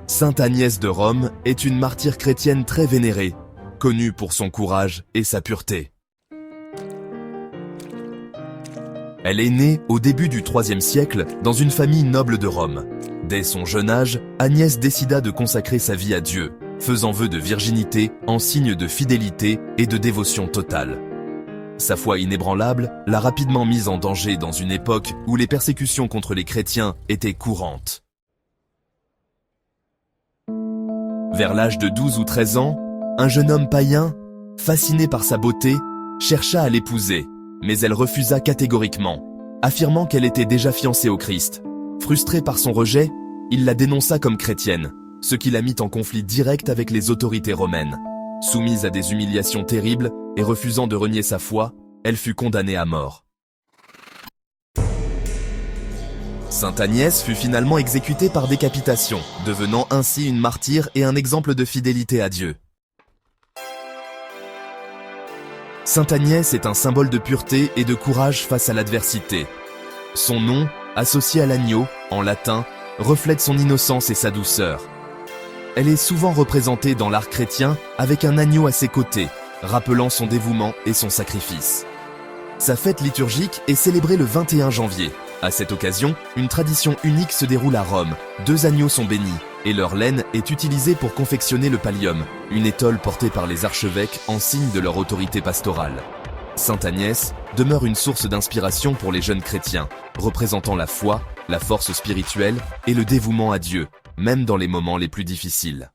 Sainte Agnès de Rome est une martyre chrétienne très vénérée, connue pour son courage et sa pureté. Elle est née au début du IIIe siècle dans une famille noble de Rome. Dès son jeune âge, Agnès décida de consacrer sa vie à Dieu, faisant vœu de virginité en signe de fidélité et de dévotion totale. Sa foi inébranlable l'a rapidement mise en danger dans une époque où les persécutions contre les chrétiens étaient courantes. Vers l'âge de 12 ou 13 ans, un jeune homme païen, fasciné par sa beauté, chercha à l'épouser, mais elle refusa catégoriquement, affirmant qu'elle était déjà fiancée au Christ. Frustré par son rejet, il la dénonça comme chrétienne, ce qui la mit en conflit direct avec les autorités romaines. Soumise à des humiliations terribles et refusant de renier sa foi, elle fut condamnée à mort. Sainte Agnès fut finalement exécutée par décapitation, devenant ainsi une martyre et un exemple de fidélité à Dieu. Sainte Agnès est un symbole de pureté et de courage face à l'adversité. Son nom, associé à l'agneau, en latin, reflète son innocence et sa douceur. Elle est souvent représentée dans l'art chrétien avec un agneau à ses côtés, rappelant son dévouement et son sacrifice. Sa fête liturgique est célébrée le 21 janvier. À cette occasion, une tradition unique se déroule à Rome. 2 agneaux sont bénis, et leur laine est utilisée pour confectionner le pallium, une étole portée par les archevêques en signe de leur autorité pastorale. Sainte Agnès demeure une source d'inspiration pour les jeunes chrétiens, représentant la foi, la force spirituelle et le dévouement à Dieu, même dans les moments les plus difficiles.